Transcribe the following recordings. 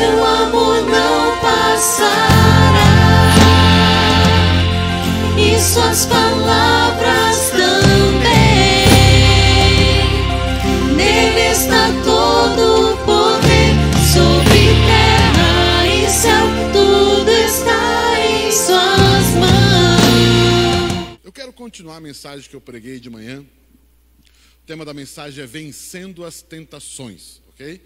Seu amor não passará, e suas palavras também. Nele está todo o poder, sobre terra e céu, tudo está em suas mãos. Eu quero continuar a mensagem que eu preguei de manhã. O tema da mensagem é Vencendo as Tentações, ok?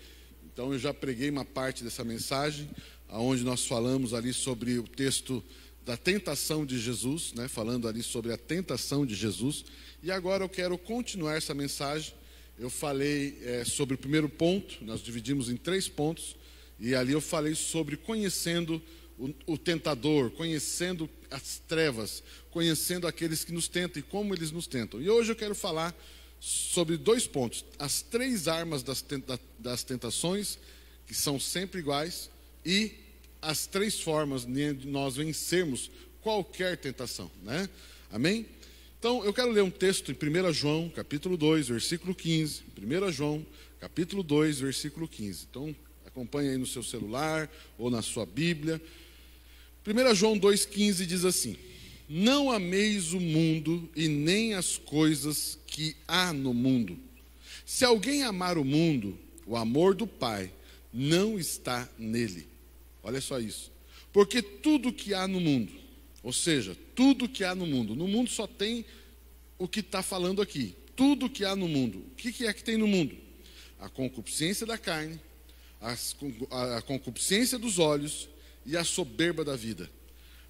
Então eu já preguei uma parte dessa mensagem, onde nós falamos ali sobre o texto da tentação de Jesus, né? Falando ali sobre a tentação de Jesus. E agora eu quero continuar essa mensagem. Eu falei sobre o primeiro ponto, nós dividimos em 3 pontos, e ali eu falei sobre conhecendo o tentador, conhecendo as trevas, conhecendo aqueles que nos tentam e como eles nos tentam. E hoje eu quero falar sobre 2 pontos: as 3 armas das tentações, que são sempre iguais, e as 3 formas de nós vencermos qualquer tentação, né? Amém? Então, eu quero ler um texto em 1 João, capítulo 2, versículo 15. 1 João, capítulo 2, versículo 15. Então, acompanhe aí no seu celular ou na sua Bíblia. 1 João 2,15 diz assim: não ameis o mundo e nem as coisas que há no mundo. Se alguém amar o mundo, o amor do Pai não está nele. Olha só isso. Porque tudo que há no mundo, ou seja, tudo que há no mundo só tem o que está falando aqui. Tudo que há no mundo. O que é que tem no mundo? A concupiscência da carne, a concupiscência dos olhos e a soberba da vida.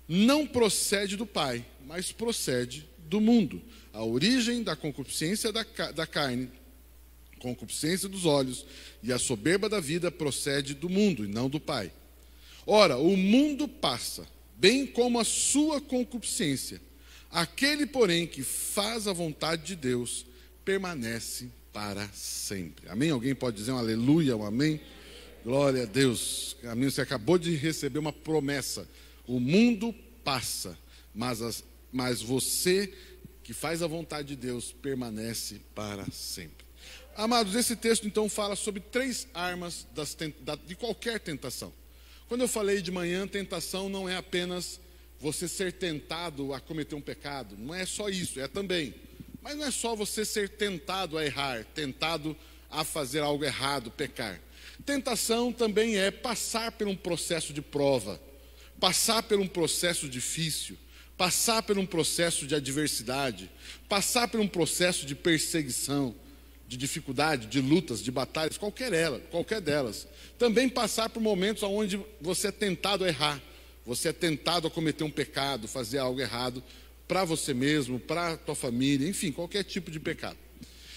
Não procede do Pai, mas procede do mundo. A origem da concupiscência da carne, concupiscência dos olhos e a soberba da vida procede do mundo e não do Pai. Ora, o mundo passa, bem como a sua concupiscência. Aquele, porém, que faz a vontade de Deus, permanece para sempre. Amém? Alguém pode dizer um aleluia, um amém? Glória a Deus. Amém. Você acabou de receber uma promessa. O mundo passa, mas você que faz a vontade de Deus permanece para sempre. Amados, esse texto então fala sobre 3 armas de qualquer tentação. Quando eu falei de manhã, tentação não é apenas você ser tentado a cometer um pecado. Não é só isso, é também. Mas não é só você ser tentado a errar, tentado a fazer algo errado, pecar. Tentação também é passar por um processo de prova, passar por um processo difícil, passar por um processo de adversidade, passar por um processo de perseguição, de dificuldade, de lutas, de batalhas, qualquer delas. Também passar por momentos onde você é tentado a errar, você é tentado a cometer um pecado, fazer algo errado para você mesmo, para a tua família, enfim, qualquer tipo de pecado.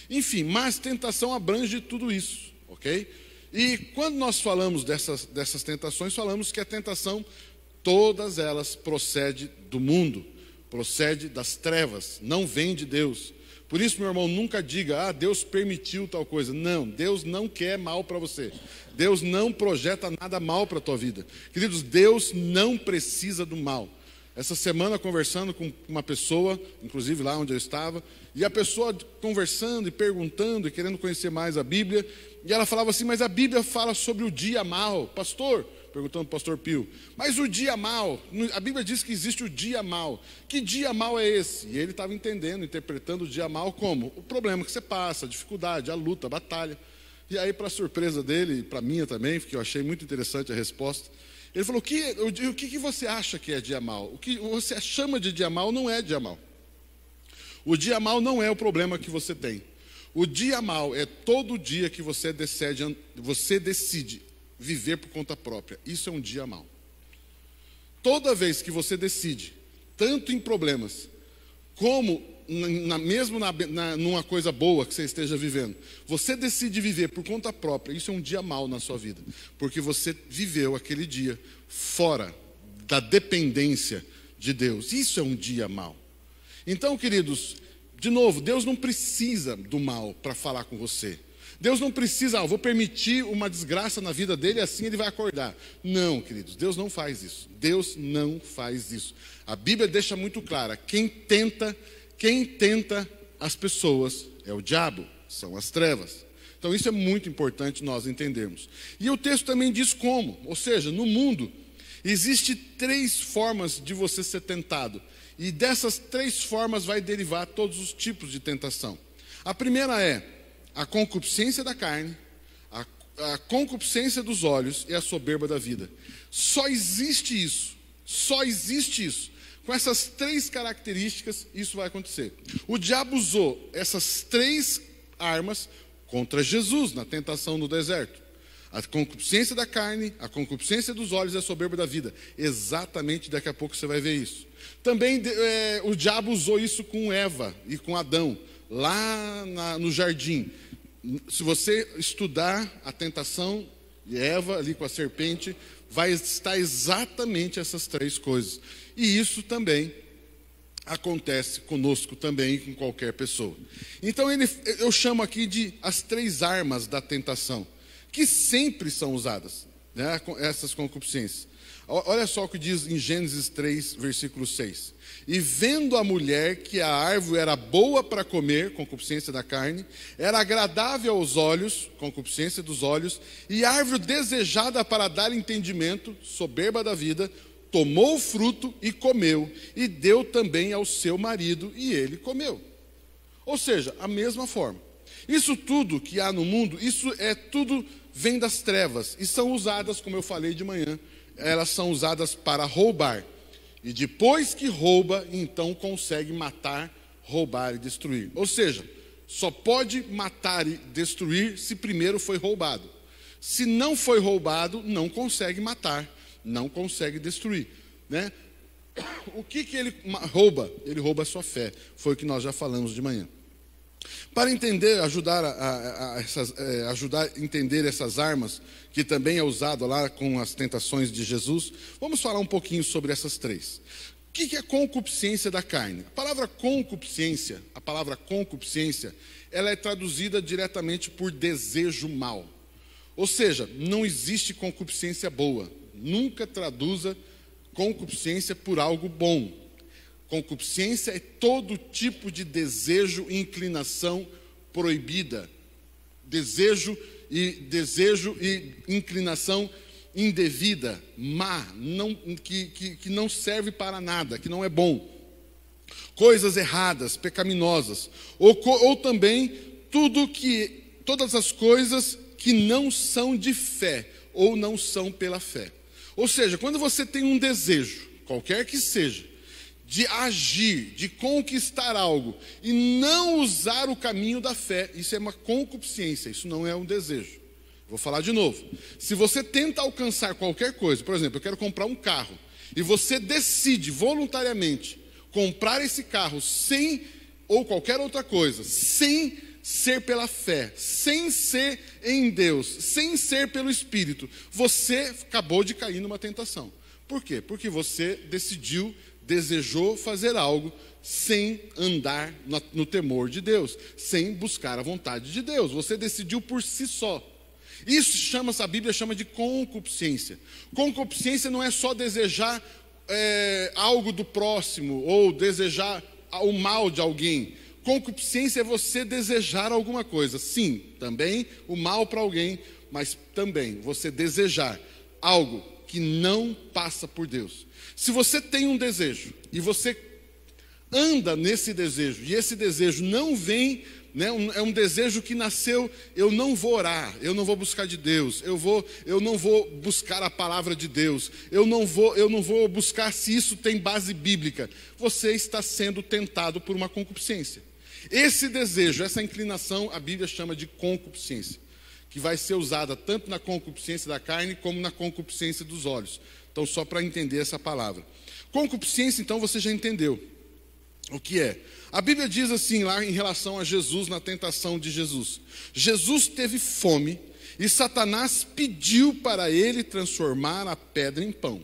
Enfim, mas tentação abrange tudo isso, ok? E quando nós falamos dessas tentações, falamos que a tentação, todas elas procedem do mundo, procede das trevas, não vem de Deus. Por isso, meu irmão, nunca diga, Deus permitiu tal coisa. Não, Deus não quer mal para você. Deus não projeta nada mal para a tua vida. Queridos, Deus não precisa do mal. Essa semana, conversando com uma pessoa, inclusive lá onde eu estava, e a pessoa conversando e perguntando e querendo conhecer mais a Bíblia, e ela falava assim, mas a Bíblia fala sobre o dia mau. Pastor, perguntando para o pastor Pio, mas o dia mau, a Bíblia diz que existe o dia mau. Que dia mau é esse? E ele estava entendendo, interpretando o dia mau como o problema que você passa, a dificuldade, a luta, a batalha. E aí, para surpresa dele, e para minha também, porque eu achei muito interessante a resposta, ele falou, o que você acha que é dia mau? O que você chama de dia mau não é dia mau. O dia mau não é o problema que você tem. O dia mau é todo dia que você decide viver por conta própria. Isso é um dia mau. Toda vez que você decide, tanto em problemas, como numa coisa boa que você esteja vivendo, você decide viver por conta própria, isso é um dia mau na sua vida. Porque você viveu aquele dia fora da dependência de Deus. Isso é um dia mau. Então, queridos, de novo, Deus não precisa do mal para falar com você. Deus não precisa, vou permitir uma desgraça na vida dele, assim ele vai acordar. Não, queridos, Deus não faz isso. Deus não faz isso. A Bíblia deixa muito clara, quem tenta as pessoas é o diabo, são as trevas. Então isso é muito importante nós entendermos. E o texto também diz como, ou seja, no mundo existe 3 formas de você ser tentado. E dessas 3 formas vai derivar todos os tipos de tentação. A primeira é a concupiscência da carne, a concupiscência dos olhos e a soberba da vida. Só existe isso. Só existe isso. Com essas 3 características, isso vai acontecer. O diabo usou essas 3 armas contra Jesus na tentação no deserto. A concupiscência da carne, a concupiscência dos olhos e a soberba da vida. Exatamente, daqui a pouco você vai ver isso. Também o diabo usou isso com Eva e com Adão, lá no jardim. Se você estudar a tentação de Eva ali com a serpente, vai estar exatamente essas 3 coisas. E isso também acontece conosco também e com qualquer pessoa. Então eu chamo aqui de as 3 armas da tentação, que sempre são usadas, né, essas concupiscências. Olha só o que diz em Gênesis 3, versículo 6. E vendo a mulher que a árvore era boa para comer, concupiscência da carne, era agradável aos olhos, concupiscência dos olhos, e árvore desejada para dar entendimento, soberba da vida, tomou o fruto e comeu, e deu também ao seu marido, e ele comeu. Ou seja, a mesma forma. Isso tudo que há no mundo, isso tudo vem das trevas, e são usadas, como eu falei de manhã, elas são usadas para roubar. E depois que rouba, então consegue matar, roubar e destruir. Ou seja, só pode matar e destruir se primeiro foi roubado. Se não foi roubado, não consegue matar, não consegue destruir, né? O que ele rouba? Ele rouba a sua fé. Foi o que nós já falamos de manhã. Para entender, ajudar a entender essas armas, que também é usado lá com as tentações de Jesus, vamos falar um pouquinho sobre essas 3. O que é concupiscência da carne? A palavra concupiscência, ela é traduzida diretamente por desejo mau. Ou seja, não existe concupiscência boa. Nunca traduza concupiscência por algo bom. Concupiscência é todo tipo de desejo e inclinação proibida. Desejo e inclinação indevida, má, que não serve para nada, que não é bom. Coisas erradas, pecaminosas. Ou também todas as coisas que não são de fé, ou não são pela fé. Ou seja, quando você tem um desejo, qualquer que seja, de agir, de conquistar algo e não usar o caminho da fé, isso é uma concupiscência, isso não é um desejo. Vou falar de novo. Se você tenta alcançar qualquer coisa, por exemplo, eu quero comprar um carro, e você decide voluntariamente comprar esse carro ou qualquer outra coisa, sem ser pela fé, sem ser em Deus, sem ser pelo Espírito, você acabou de cair numa tentação. Por quê? Porque você desejou fazer algo sem andar no temor de Deus, sem buscar a vontade de Deus. Você decidiu por si só. Isso a Bíblia chama de concupiscência. Concupiscência não é só desejar algo do próximo ou desejar o mal de alguém. Concupiscência é você desejar alguma coisa. Sim, também o mal para alguém, mas também você desejar algo que não passa por Deus. Se você tem um desejo e você anda nesse desejo e esse desejo não vem, né, é um desejo que nasceu, eu não vou orar, eu não vou buscar de Deus, eu não vou buscar a palavra de Deus, eu não vou buscar se isso tem base bíblica. Você está sendo tentado por uma concupiscência. Esse desejo, essa inclinação, a Bíblia chama de concupiscência, que vai ser usada tanto na concupiscência da carne como na concupiscência dos olhos. Então, só para entender essa palavra. Concupiscência, então, você já entendeu o que é. A Bíblia diz assim, lá em relação a Jesus, na tentação de Jesus. Jesus teve fome e Satanás pediu para ele transformar a pedra em pão.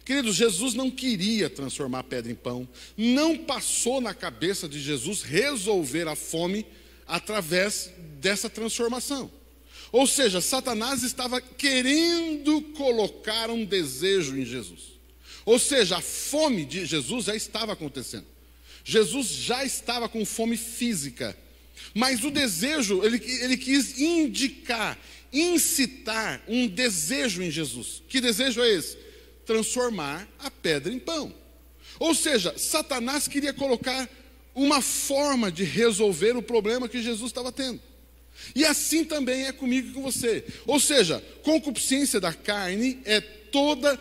Queridos, Jesus não queria transformar a pedra em pão. Não passou na cabeça de Jesus resolver a fome através dessa transformação. Ou seja, Satanás estava querendo colocar um desejo em Jesus. Ou seja, a fome de Jesus já estava acontecendo. Jesus já estava com fome física, Mas o desejo, ele quis indicar, incitar um desejo em Jesus. Que desejo é esse? Transformar a pedra em pão. Ou seja, Satanás queria colocar uma forma de resolver o problema que Jesus estava tendo. E assim também é comigo e com você. Ou seja, concupiscência da carne é todo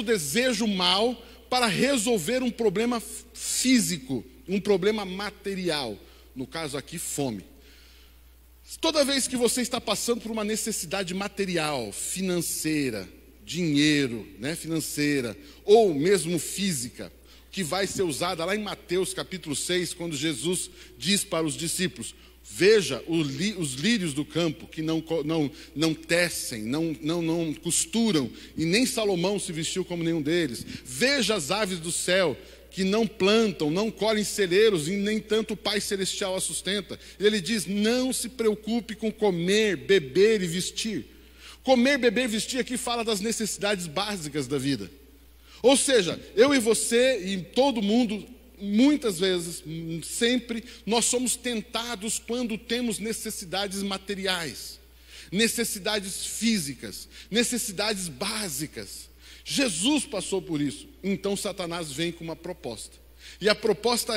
desejo mau para resolver um problema físico, um problema material. No caso aqui, fome. Toda vez que você está passando por uma necessidade material, financeira, dinheiro, financeira, ou mesmo física, que vai ser usada lá em Mateus capítulo 6, quando Jesus diz para os discípulos: veja os lírios do campo, que não tecem, não costuram, e nem Salomão se vestiu como nenhum deles. Veja as aves do céu, que não plantam, não colhem celeiros, e nem tanto o Pai Celestial a sustenta. Ele diz: não se preocupe com comer, beber e vestir. Comer, beber e vestir aqui fala das necessidades básicas da vida. Ou seja, eu e você e todo mundo, muitas vezes, sempre, nós somos tentados quando temos necessidades materiais, necessidades físicas, necessidades básicas. Jesus passou por isso. Então Satanás vem com uma proposta. E a proposta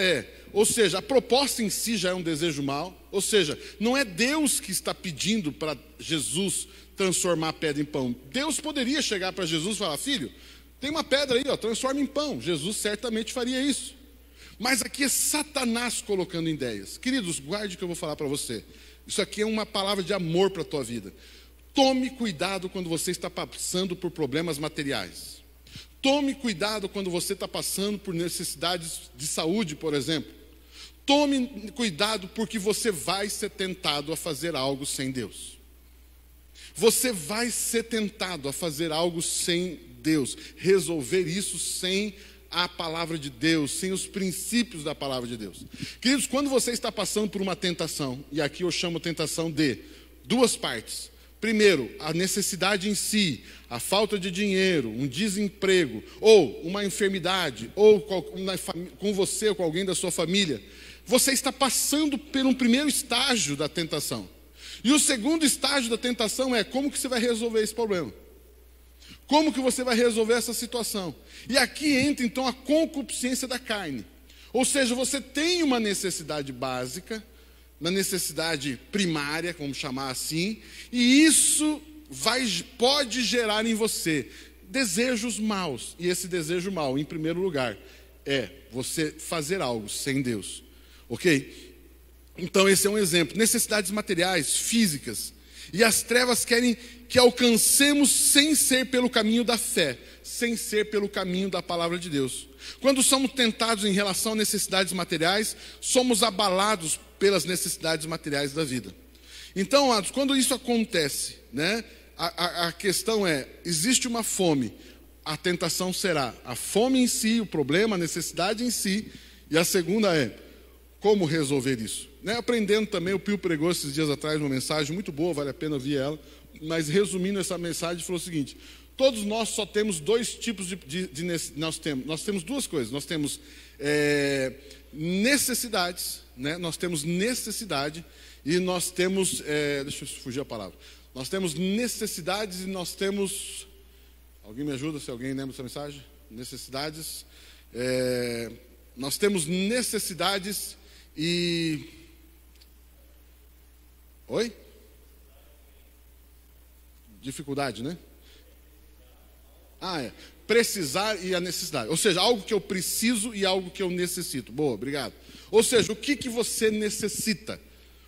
ou seja, a proposta em si já é um desejo mau. Ou seja, não é Deus que está pedindo para Jesus transformar a pedra em pão. Deus poderia chegar para Jesus e falar: filho, tem uma pedra aí, transforma em pão. Jesus certamente faria isso. Mas aqui é Satanás colocando ideias. Queridos, guarde o que eu vou falar para você. Isso aqui é uma palavra de amor para a tua vida. Tome cuidado quando você está passando por problemas materiais. Tome cuidado quando você está passando por necessidades de saúde, por exemplo. Tome cuidado porque você vai ser tentado a fazer algo sem Deus. Você vai ser tentado a fazer algo sem Deus. Resolver isso sem a palavra de Deus, sem os princípios da palavra de Deus. Queridos, quando você está passando por uma tentação, e aqui eu chamo tentação de duas partes. Primeiro, a necessidade em si, a falta de dinheiro, um desemprego, ou uma enfermidade, ou com você ou com alguém da sua família, você está passando por um primeiro estágio da tentação. E o segundo estágio da tentação é como que você vai resolver esse problema. Como que você vai resolver essa situação? E aqui entra então a concupiscência da carne. Ou seja, você tem uma necessidade básica, uma necessidade primária, vamos chamar assim, e isso pode gerar em você desejos maus. E esse desejo mau, em primeiro lugar, é você fazer algo sem Deus. Ok? Então esse é um exemplo. Necessidades materiais, físicas. E as trevas querem que alcancemos sem ser pelo caminho da fé, sem ser pelo caminho da palavra de Deus. Quando somos tentados em relação a necessidades materiais, somos abalados pelas necessidades materiais da vida. Então, amados, quando isso acontece, a questão existe uma fome, a tentação será a fome em si, o problema, a necessidade em si, e a segunda como resolver isso. Aprendendo também, o Pio pregou esses dias atrás uma mensagem muito boa, vale a pena ouvir ela, mas resumindo essa mensagem, falou o seguinte: todos nós só temos dois tipos nós temos duas coisas, nós temos necessidades, nós temos necessidade e nós temos, deixa eu fugir a palavra, nós temos necessidades e nós temos, alguém me ajuda se alguém lembra dessa mensagem? Necessidades, nós temos necessidades e... Oi? Dificuldade, precisar e a necessidade. Ou seja, algo que eu preciso e algo que eu necessito. Boa, obrigado. Ou seja, o que você necessita?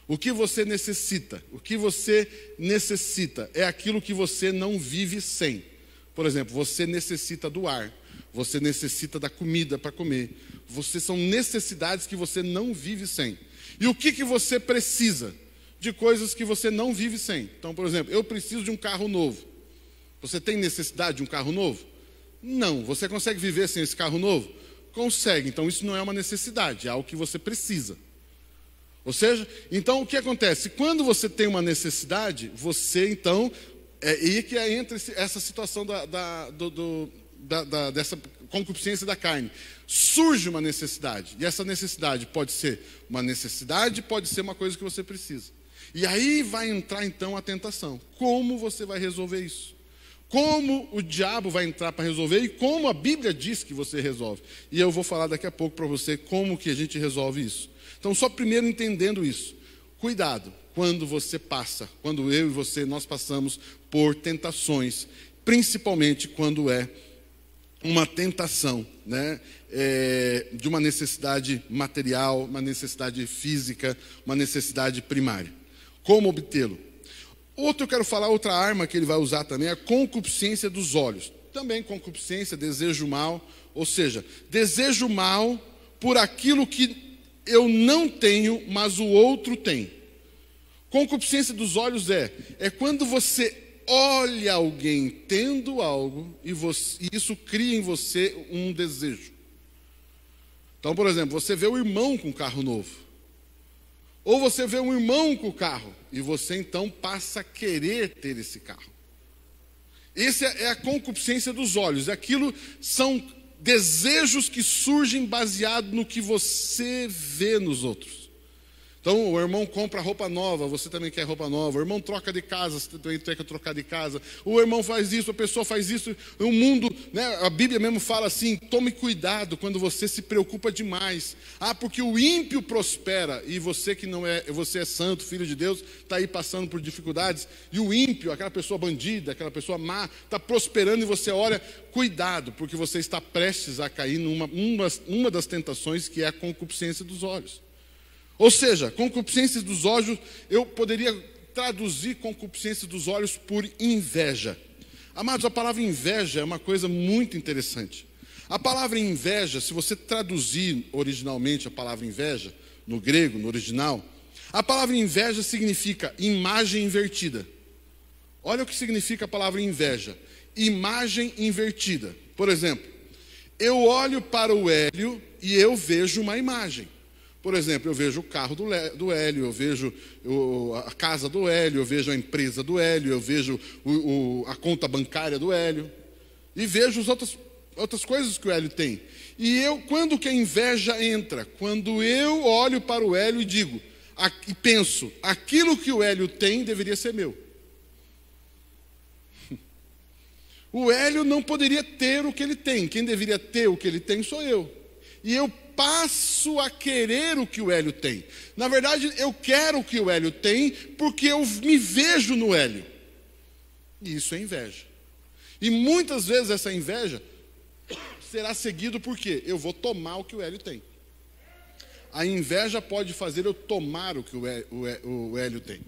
O que você necessita? O que você necessita é aquilo que você não vive sem. Por exemplo, você necessita do ar. Você necessita da comida para comer. São necessidades que você não vive sem. E o que você precisa? De coisas que você não vive sem. Então, por exemplo, eu preciso de um carro novo. Você tem necessidade de um carro novo? Não. Você consegue viver sem esse carro novo? Consegue. Então, isso não é uma necessidade, é algo que você precisa. Ou seja, então o que acontece? Quando você tem uma necessidade, você então... e que entra essa situação dessa concupiscência da carne, surge uma necessidade. E essa necessidade pode ser uma necessidade, pode ser uma coisa que você precisa. E aí vai entrar então a tentação. Como você vai resolver isso? Como o diabo vai entrar para resolver e como a Bíblia diz que você resolve. E eu vou falar daqui a pouco para você como que a gente resolve isso. Então, só primeiro entendendo isso. Cuidado quando você passa, quando eu e você, nós passamos por tentações, principalmente quando é uma tentação, né? De uma necessidade material, uma necessidade física, uma necessidade primária. Como obtê-lo? Eu quero falar, outra arma que ele vai usar também é a concupiscência dos olhos. Também concupiscência, desejo mal, ou seja, desejo mal por aquilo que eu não tenho, mas o outro tem. Concupiscência dos olhos é quando você olha alguém tendo algo e isso cria em você um desejo. Então, por exemplo, você vê o irmão com um carro novo. Ou você vê um irmão com o carro e você então passa a querer ter esse carro. Essa é a concupiscência dos olhos. Aquilo são desejos que surgem baseado no que você vê nos outros. Então o irmão compra roupa nova, você também quer roupa nova. O irmão troca de casa, você também quer trocar de casa. O irmão faz isso, a pessoa faz isso. O mundo, né, a Bíblia mesmo fala assim, tome cuidado quando você se preocupa demais. Porque o ímpio prospera e você que não é, você é santo, filho de Deus, está aí passando por dificuldades. E o ímpio, aquela pessoa bandida, aquela pessoa má, está prosperando e você olha, cuidado, porque você está prestes a cair numa das tentações que é a concupiscência dos olhos. Ou seja, concupiscência dos olhos, eu poderia traduzir concupiscência dos olhos por inveja. Amados, a palavra inveja é uma coisa muito interessante. A palavra inveja, se você traduzir originalmente a palavra inveja, no grego, no original, a palavra inveja significa imagem invertida. Olha o que significa a palavra inveja. Imagem invertida. Por exemplo, eu olho para o Hélio e eu vejo uma imagem. Por exemplo, eu vejo o carro do Hélio, eu vejo a casa do Hélio, eu vejo a empresa do Hélio, eu vejo a conta bancária do Hélio. E vejo as outras coisas que o Hélio tem. E quando que a inveja entra? Quando eu olho para o Hélio e digo, e penso, aquilo que o Hélio tem deveria ser meu. O Hélio não poderia ter o que ele tem. Quem deveria ter o que ele tem sou eu. E eu passo a querer o que o Hélio tem. Na verdade, eu quero o que o Hélio tem porque eu me vejo no Hélio. E isso é inveja. E muitas vezes essa inveja será seguido por quê? Eu vou tomar o que o Hélio tem. A inveja pode fazer eu tomar o que o Hélio tem.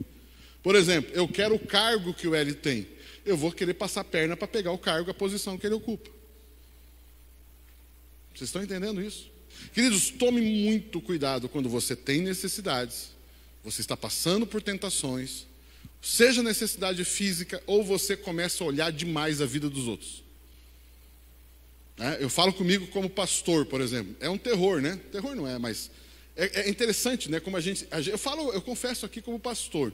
Por exemplo, eu quero o cargo que o Hélio tem. Eu vou querer passar a perna para pegar o cargo, a posição que ele ocupa. Vocês estão entendendo isso? Queridos, tome muito cuidado quando você tem necessidades, você está passando por tentações, seja necessidade física ou você começa a olhar demais a vida dos outros. Eu falo comigo como pastor, por exemplo. É um terror, né? Terror não é, mas é interessante, né? Como eu confesso aqui como pastor.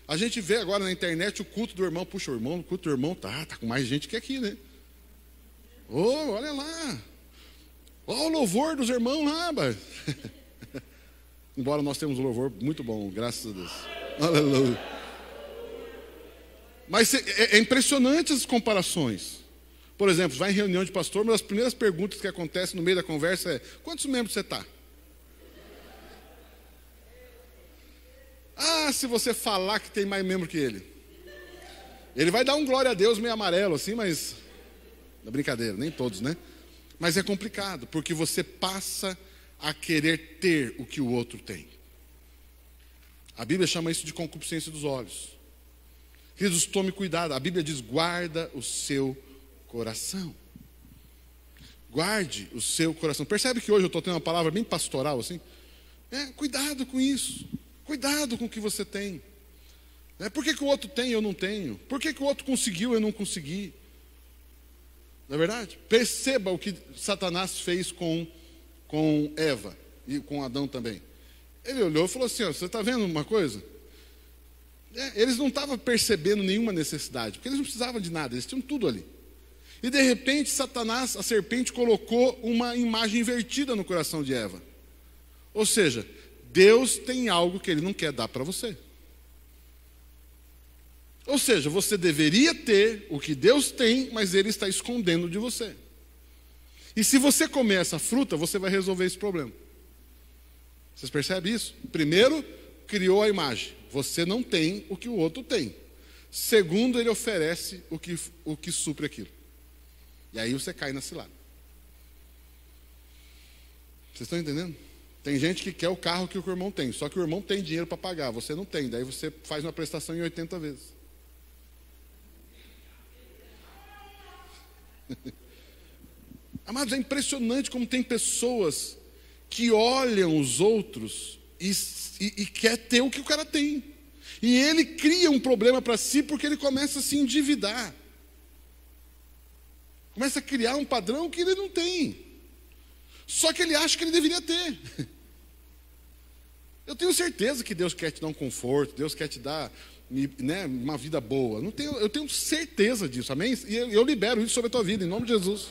A gente vê agora na internet o culto do irmão. Puxa, o culto do irmão tá com mais gente que aqui, né? Olha lá. Olha o louvor dos irmãos lá, mas... Embora nós temos um louvor muito bom, graças a Deus. Aleluia. Mas é impressionante as comparações. Por exemplo, vai em reunião de pastor, uma das primeiras perguntas que acontece no meio da conversa é: quantos membros você está? Se você falar que tem mais membro que ele. Ele vai dar um glória a Deus meio amarelo assim, mas... É brincadeira, nem todos, né? Mas é complicado, porque você passa a querer ter o que o outro tem. A Bíblia chama isso de concupiscência dos olhos. Queridos, tome cuidado. A Bíblia diz, guarda o seu coração. Guarde o seu coração. Percebe que hoje eu estou tendo uma palavra bem pastoral assim? Cuidado com isso. Cuidado com o que você tem. Por que o outro tem e eu não tenho? Por que o outro conseguiu e eu não consegui? Não é verdade? Perceba o que Satanás fez com Eva e com Adão também. Ele olhou e falou assim, você está vendo uma coisa? Eles não estavam percebendo nenhuma necessidade, porque eles não precisavam de nada, eles tinham tudo ali. E de repente Satanás, a serpente, colocou uma imagem invertida no coração de Eva. Ou seja, Deus tem algo que Ele não quer dar para você. Ou seja, você deveria ter o que Deus tem, mas Ele está escondendo de você. E se você comer essa fruta, você vai resolver esse problema. Vocês percebem isso? Primeiro, criou a imagem. Você não tem o que o outro tem. Segundo, ele oferece o que supre aquilo. E aí você cai na cilada. Vocês estão entendendo? Tem gente que quer o carro que o irmão tem, só que o irmão tem dinheiro para pagar, você não tem. Daí você faz uma prestação em 80 vezes. Amados, é impressionante como tem pessoas que olham os outros e quer ter o que o cara tem. E ele cria um problema para si porque ele começa a se endividar. Começa a criar um padrão que ele não tem. Só que ele acha que ele deveria ter. Eu tenho certeza que Deus quer te dar um conforto, Deus quer te dar, né, uma vida boa. Eu tenho certeza disso, amém? E eu libero isso sobre a tua vida, em nome de Jesus.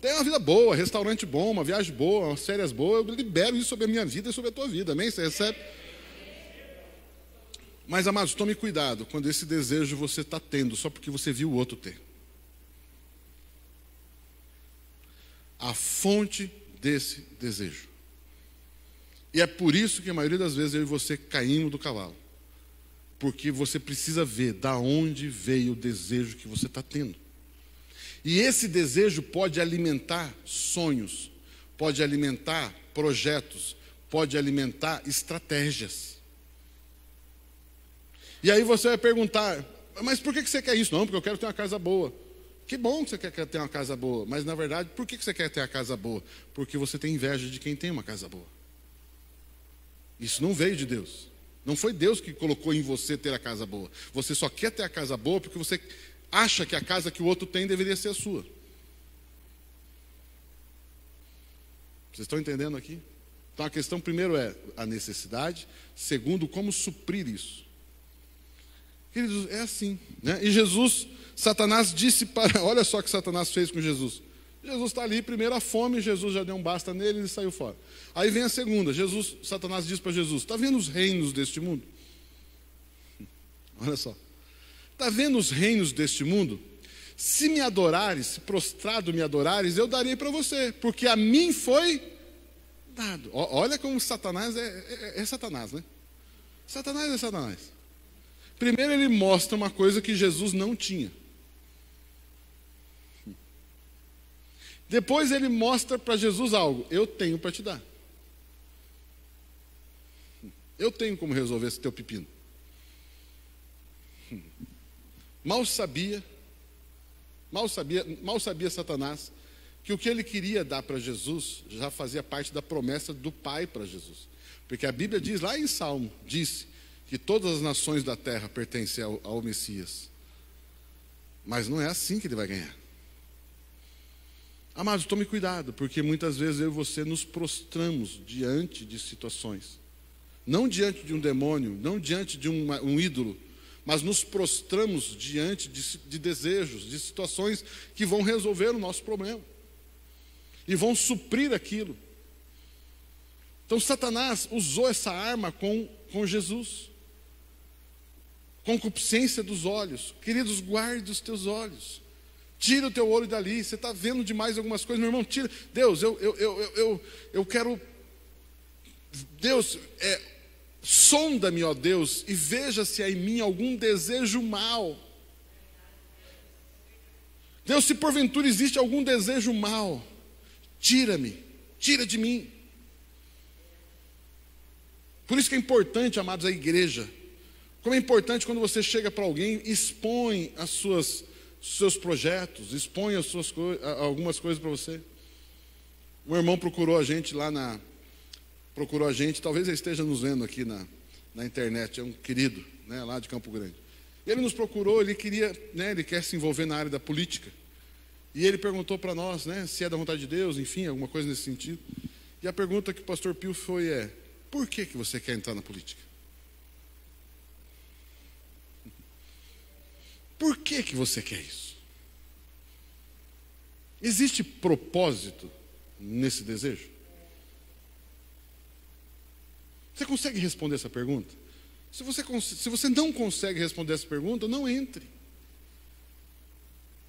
Tem uma vida boa, restaurante bom, uma viagem boa, umas férias boas, eu libero isso sobre a minha vida e sobre a tua vida, amém? Você recebe? Mas, amados, tome cuidado quando esse desejo você está tendo só porque você viu o outro ter. A fonte desse desejo. E é por isso que a maioria das vezes eu e você caímos do cavalo. Porque você precisa ver da onde veio o desejo que você está tendo. E esse desejo pode alimentar sonhos, pode alimentar projetos, pode alimentar estratégias. E aí você vai perguntar, mas por que você quer isso? Não, porque eu quero ter uma casa boa. Que bom que você quer ter uma casa boa, mas na verdade, por que você quer ter uma casa boa? Porque você tem inveja de quem tem uma casa boa. Isso não veio de Deus. Não foi Deus que colocou em você ter a casa boa. Você só quer ter a casa boa porque você acha que a casa que o outro tem deveria ser a sua. Vocês estão entendendo aqui? Então a questão primeiro é a necessidade. Segundo, como suprir isso. Queridos, é assim, né? E Satanás disse para... Olha só o que Satanás fez com Jesus. Jesus está ali, primeiro a fome, Jesus já deu um basta nele e ele saiu fora. Aí vem a segunda, Satanás diz para Jesus, está vendo os reinos deste mundo? Olha só. Está vendo os reinos deste mundo? Se me adorares, se prostrado me adorares, eu darei para você, porque a mim foi dado. Olha como Satanás é Satanás, né? Satanás é Satanás. Primeiro ele mostra uma coisa que Jesus não tinha. Depois ele mostra para Jesus algo. Eu tenho para te dar. Eu tenho como resolver esse teu pepino. Mal sabia Satanás que o que ele queria dar para Jesus já fazia parte da promessa do Pai para Jesus. Porque a Bíblia diz lá em Salmo, disse que todas as nações da terra pertencem ao Messias. Mas não é assim que ele vai ganhar. Amados, tome cuidado, porque muitas vezes eu e você nos prostramos diante de situações. Não diante de um demônio, não diante de um ídolo, mas nos prostramos diante de desejos, de situações que vão resolver o nosso problema. E vão suprir aquilo. Então Satanás usou essa arma com Jesus. Concupiscência dos olhos. Queridos, guarde os teus olhos. Tira o teu olho dali. Você está vendo demais algumas coisas, meu irmão, tira. Deus, eu quero... Deus, sonda-me, ó Deus, e veja se há em mim algum desejo mau. Deus, se porventura existe algum desejo mau, tira-me, tira de mim. Por isso que é importante, amados, a igreja. Como é importante quando você chega para alguém, expõe seus projetos, expõe algumas coisas para você. Um irmão procurou a gente talvez ele esteja nos vendo aqui na internet, é um querido, né, lá de Campo Grande. Ele nos procurou, ele queria, né, ele quer se envolver na área da política. E ele perguntou para nós, né, se é da vontade de Deus, enfim, alguma coisa nesse sentido. E a pergunta que o pastor Pio foi por que você quer entrar na política? Por que você quer isso? Existe propósito nesse desejo? Você consegue responder essa pergunta? Se você não consegue responder essa pergunta, não entre.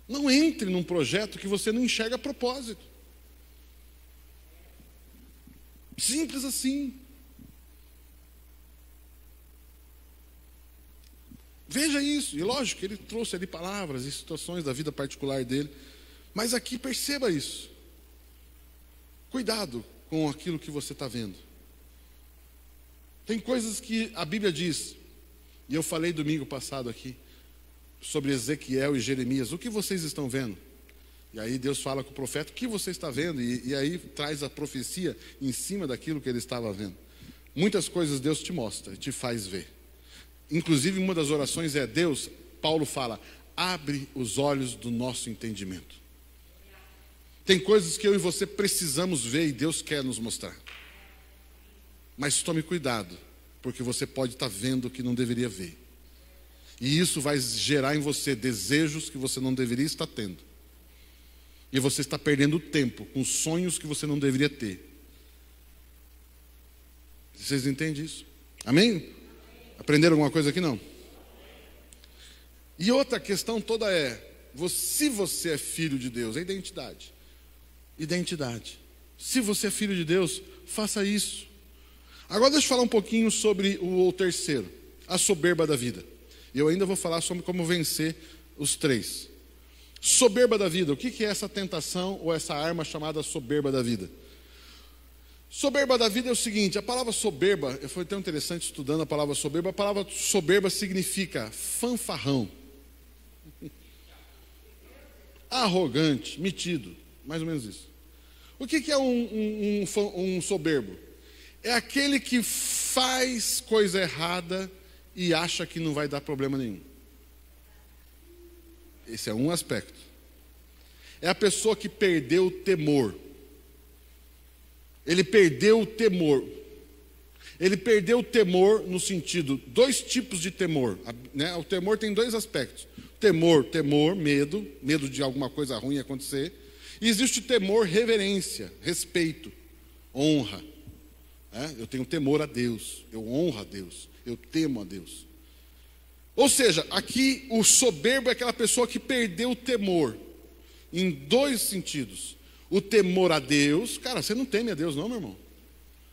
Não entre num projeto que você não enxerga propósito. Simples assim. Veja isso. E lógico que ele trouxe ali palavras e situações da vida particular dele. Mas aqui perceba isso. Cuidado com aquilo que você está vendo. Tem coisas que a Bíblia diz, e eu falei domingo passado aqui, sobre Ezequiel e Jeremias. O que vocês estão vendo? E aí Deus fala com o profeta, o que você está vendo? E aí traz a profecia em cima daquilo que ele estava vendo. Muitas coisas Deus te mostra, te faz ver. Inclusive uma das orações é Deus, Paulo fala, abre os olhos do nosso entendimento. Tem coisas que eu e você precisamos ver e Deus quer nos mostrar. Mas tome cuidado, porque você pode estar vendo o que não deveria ver. E isso vai gerar em você desejos que você não deveria estar tendo. E você está perdendo tempo com sonhos que você não deveria ter. Vocês entendem isso? Amém? Aprenderam alguma coisa aqui? Não? E outra questão toda é, se você é filho de Deus, é identidade. Identidade. Se você é filho de Deus, faça isso. Agora deixa eu falar um pouquinho sobre o terceiro, a soberba da vida. E eu ainda vou falar sobre como vencer os três. Soberba da vida, o que é essa tentação ou essa arma chamada soberba da vida? Soberba da vida é o seguinte, a palavra soberba, foi tão interessante estudando a palavra soberba significa fanfarrão, arrogante, metido, mais ou menos isso. O que é um soberbo? É aquele que faz coisa errada e acha que não vai dar problema nenhum. Esse é um aspecto. É a pessoa que perdeu o temor. Ele perdeu o temor. Ele perdeu o temor no sentido, dois tipos de temor, né? O temor tem dois aspectos. Temor, medo de alguma coisa ruim acontecer. E existe o temor, reverência, respeito, honra. Eu tenho temor a Deus, eu honro a Deus, eu temo a Deus. Ou seja, aqui o soberbo é aquela pessoa que perdeu o temor, em dois sentidos. O temor a Deus, cara, você não teme a Deus não, meu irmão.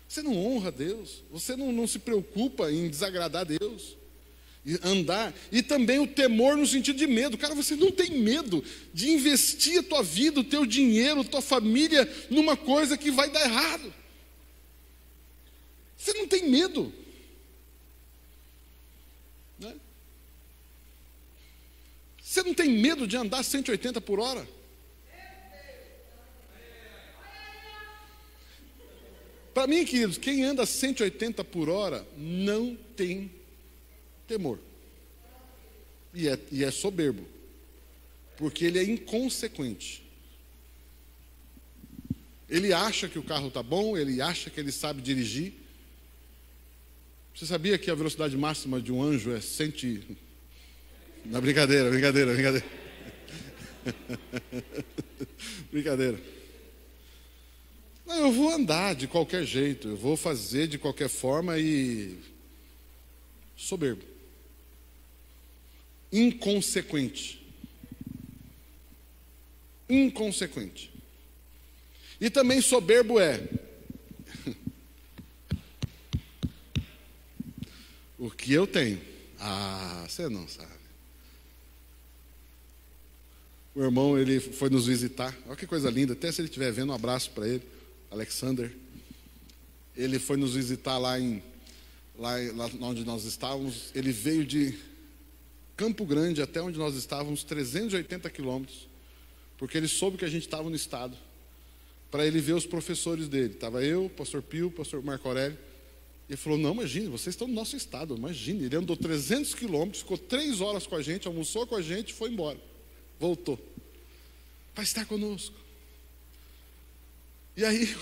Você não honra a Deus, você não se preocupa em desagradar a Deus. E andar, e também o temor no sentido de medo. Cara, você não tem medo de investir a tua vida, o teu dinheiro, a tua família numa coisa que vai dar errado. Você não tem medo, né? Você não tem medo de andar 180 por hora? Para mim, queridos, quem anda 180 por hora não tem temor. E é soberbo, porque ele é inconsequente. Ele acha que o carro está bom, ele acha que ele sabe dirigir. Você sabia que a velocidade máxima de um anjo é 100... Não, brincadeira. Brincadeira. Não, eu vou andar de qualquer jeito, eu vou fazer de qualquer forma e... Soberbo. Inconsequente. E também soberbo é... O que eu tenho? Ah, você não sabe. O irmão, ele foi nos visitar. Olha que coisa linda. Até se ele estiver vendo, um abraço para ele. Alexander. Ele foi nos visitar lá onde nós estávamos. Ele veio de Campo Grande até onde nós estávamos, 380 quilômetros. Porque ele soube que a gente estava no estado. Para ele ver os professores dele. Estava eu, o pastor Pio, o pastor Marco Aurélio. Ele falou, não, imagine, vocês estão no nosso estado, imagine. Ele andou 300 quilômetros, ficou 3 horas com a gente, almoçou com a gente e foi embora. Voltou. Para estar conosco. E aí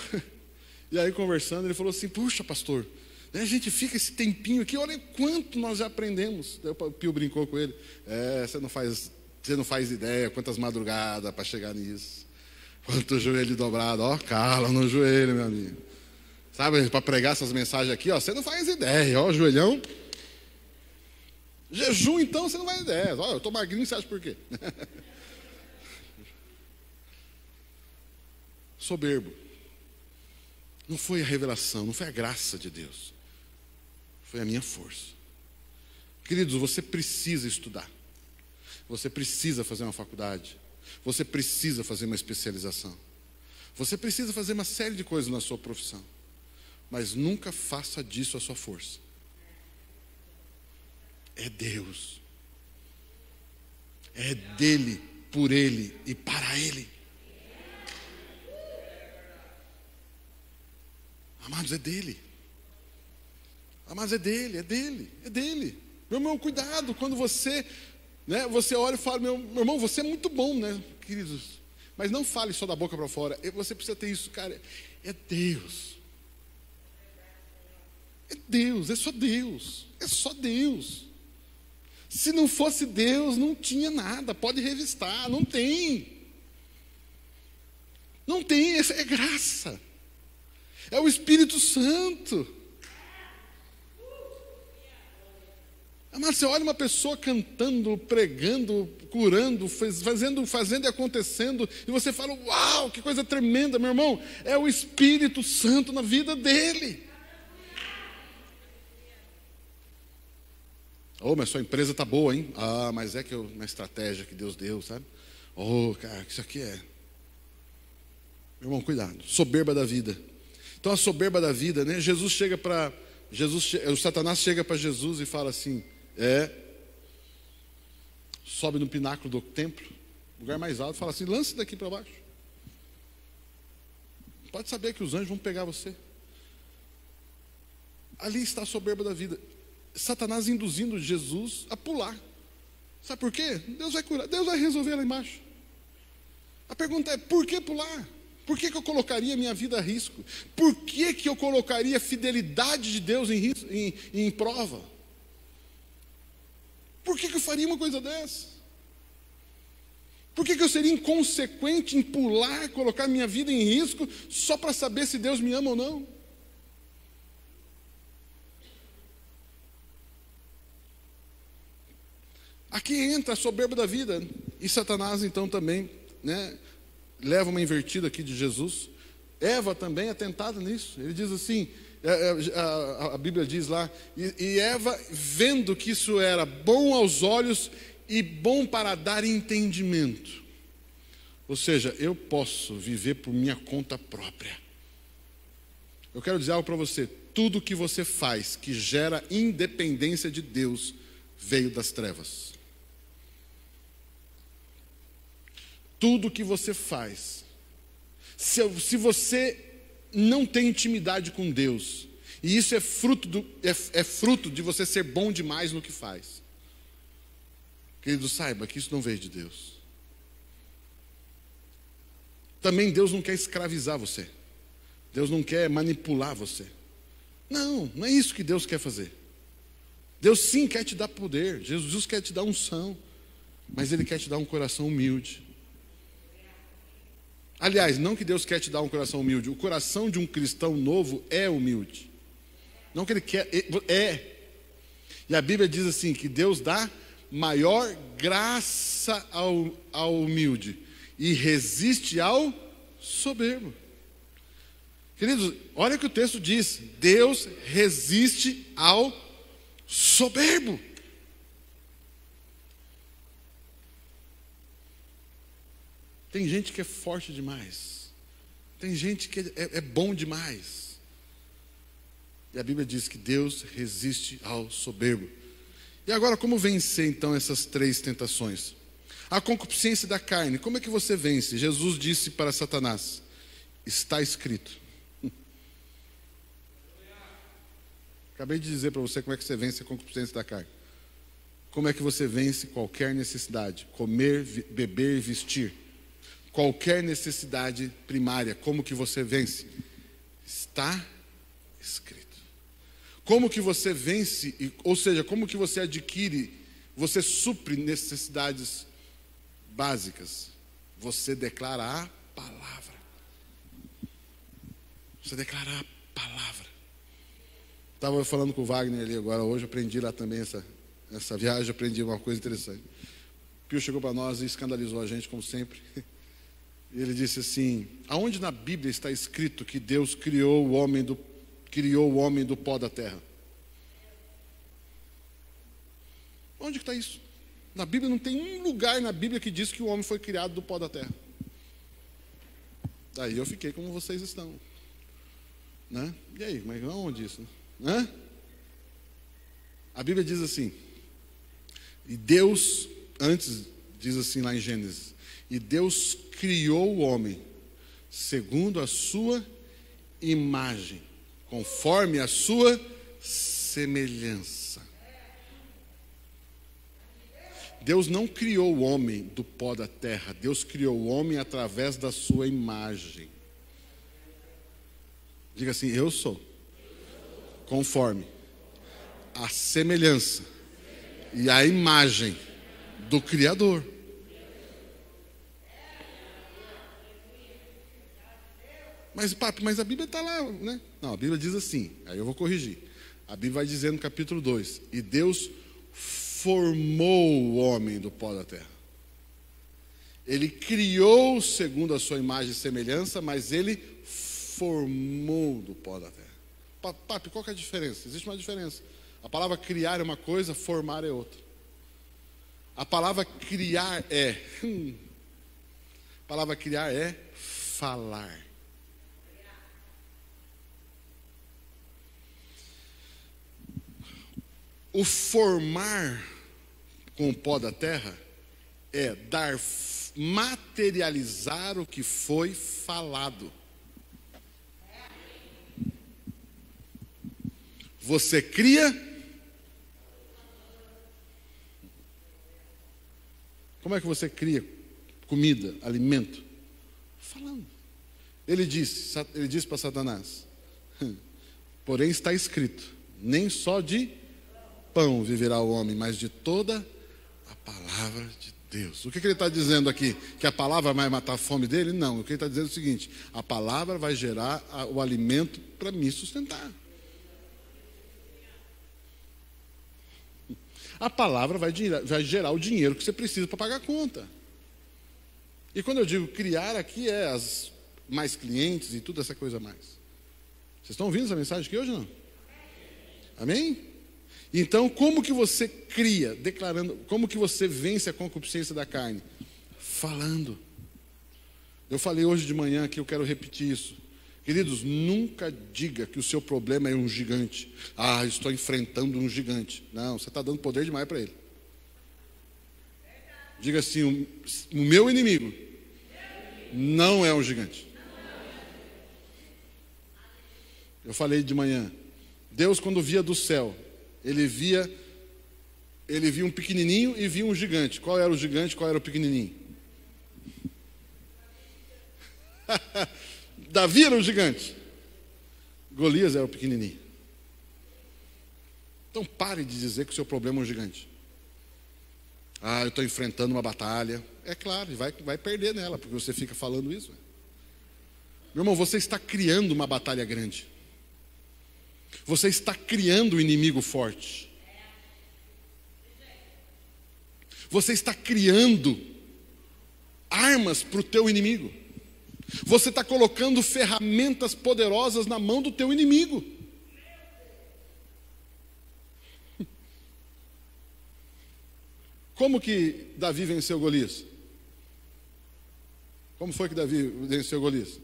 conversando, ele falou assim, puxa, pastor, a gente fica esse tempinho aqui, olha quanto nós já aprendemos. Daí o Pio brincou com ele, você não faz ideia quantas madrugadas para chegar nisso. Quanto joelho dobrado, ó, cala no joelho, meu amigo. Sabe, para pregar essas mensagens aqui, ó, você não faz ideia, ó, joelhão. Jejum, então, você não faz ideia. Ó, eu tô magrinho, você acha por quê? Soberbo. Não foi a revelação, não foi a graça de Deus. Foi a minha força. Queridos, você precisa estudar. Você precisa fazer uma faculdade. Você precisa fazer uma especialização. Você precisa fazer uma série de coisas na sua profissão. Mas nunca faça disso a sua força. É Deus. É dele, por ele e para ele. Amados, é dele. Amados, é dele, é dele, é dele. Meu irmão, cuidado quando você, né, você olha e fala, meu irmão, você é muito bom, né, queridos? Mas não fale só da boca para fora. Você precisa ter isso, cara. É Deus. É Deus, é só Deus. É só Deus. Se não fosse Deus, não tinha nada. Pode revistar, não tem. Não tem, é graça. É o Espírito Santo. Amado, você olha uma pessoa cantando, pregando, curando, fazendo e acontecendo, e você fala, uau, que coisa tremenda, meu irmão. É o Espírito Santo na vida dele. Oh, mas sua empresa está boa, hein? Ah, mas é que uma estratégia que Deus deu, sabe? Oh, cara, isso aqui é... Meu irmão, cuidado. Soberba da vida. Então a soberba da vida, né? O Satanás chega para Jesus e fala assim, sobe no pináculo do templo, lugar mais alto, fala assim, lance daqui para baixo. Pode saber que os anjos vão pegar você. Ali está a soberba da vida. Satanás induzindo Jesus a pular. Sabe por quê? Deus vai curar, Deus vai resolver lá embaixo. A pergunta é, por que pular? Por que eu colocaria minha vida a risco? Por que eu colocaria a fidelidade de Deus em prova? Por que eu faria uma coisa dessa? Por que eu seria inconsequente em pular, colocar minha vida em risco, só para saber se Deus me ama ou não? Aqui entra a soberba da vida. E Satanás então também, né, leva uma invertida aqui de Jesus. Eva também é tentada nisso. Ele diz assim, a Bíblia diz lá, e Eva, vendo que isso era bom aos olhos e bom para dar entendimento. Ou seja, eu posso viver por minha conta própria. Eu quero dizer algo para você. Tudo que você faz que gera independência de Deus veio das trevas. Tudo que você faz, se você não tem intimidade com Deus, e isso é fruto de você ser bom demais no que faz, querido, saiba que isso não veio de Deus. Também Deus não quer escravizar você. Deus não quer manipular você. Não é isso que Deus quer fazer. Deus sim quer te dar poder, Jesus quer te dar unção, mas Ele quer te dar um coração humilde. Aliás, não que Deus quer te dar um coração humilde. O coração de um cristão novo é humilde. Não que ele quer, é. E a Bíblia diz assim, que Deus dá maior graça ao humilde e resiste ao soberbo. Queridos, olha o que o texto diz. Deus resiste ao soberbo. Tem gente que é forte demais. Tem gente que é bom demais. E a Bíblia diz que Deus resiste ao soberbo. E agora, como vencer então essas três tentações? A concupiscência da carne, como é que você vence? Jesus disse para Satanás, está escrito. Acabei de dizer para você como é que você vence a concupiscência da carne. Como é que você vence qualquer necessidade? Comer, beber e vestir. Qualquer necessidade primária, como que você vence? Está escrito. Como que você vence, ou seja, como que você adquire, você supre necessidades básicas? Você declara a palavra. Você declarar a palavra. Estava falando com o Wagner ali agora, hoje aprendi lá também essa viagem, aprendi uma coisa interessante. O Pio chegou para nós e escandalizou a gente, como sempre. E ele disse assim: aonde na Bíblia está escrito que Deus criou o homem do pó da terra? Onde que está isso? Na Bíblia não tem um lugar na Bíblia que diz que o homem foi criado do pó da terra. Daí eu fiquei como vocês estão, né? E aí, mas onde isso? Né? A Bíblia diz assim, e Deus, antes diz assim lá em Gênesis, e Deus criou o homem segundo a sua imagem, conforme a sua semelhança. Deus não criou o homem do pó da terra, Deus criou o homem através da sua imagem. Diga assim: eu sou conforme a semelhança e a imagem do Criador. Mas, papi, mas a Bíblia está lá, né? Não, a Bíblia diz assim, aí eu vou corrigir. A Bíblia vai dizer no capítulo 2, e Deus formou o homem do pó da terra. Ele criou segundo a sua imagem e semelhança, mas ele formou do pó da terra. Papi, qual que é a diferença? Existe uma diferença. A palavra criar é uma coisa, formar é outra. A palavra criar a palavra criar é falar. O formar com o pó da terra é materializar o que foi falado. Você cria. Como é que você cria comida, alimento? Falando. Ele disse para Satanás: porém está escrito, nem só de pão viverá o homem, mas de toda a palavra de Deus. O que ele está dizendo aqui? Que a palavra vai matar a fome dele? Não, o que ele está dizendo é o seguinte: a palavra vai gerar o alimento para me sustentar. A palavra vai gerar o dinheiro que você precisa para pagar a conta. E quando eu digo criar, aqui é as mais clientes e tudo essa coisa mais. Vocês estão ouvindo essa mensagem aqui hoje ou não? Amém? Então, como que você cria, declarando, como que você vence a concupiscência da carne? Falando. Eu falei hoje de manhã que eu quero repetir isso. Queridos, nunca diga que o seu problema é um gigante. Ah, estou enfrentando um gigante. Não, você está dando poder demais para ele. Diga assim: o meu inimigo não é um gigante. Eu falei de manhã. Deus, quando via do céu, ele via um pequenininho e via um gigante. Qual era o gigante, qual era o pequenininho? Davi era o gigante, Golias era o pequenininho. Então pare de dizer que o seu problema é um gigante. Ah, eu estou enfrentando uma batalha. É claro, vai perder nela, porque você fica falando isso. Meu irmão, você está criando uma batalha grande. Você está criando um inimigo forte. Você está criando armas para o teu inimigo. Você está colocando ferramentas poderosas na mão do teu inimigo. Como que Davi venceu Golias? Como foi que Davi venceu Golias?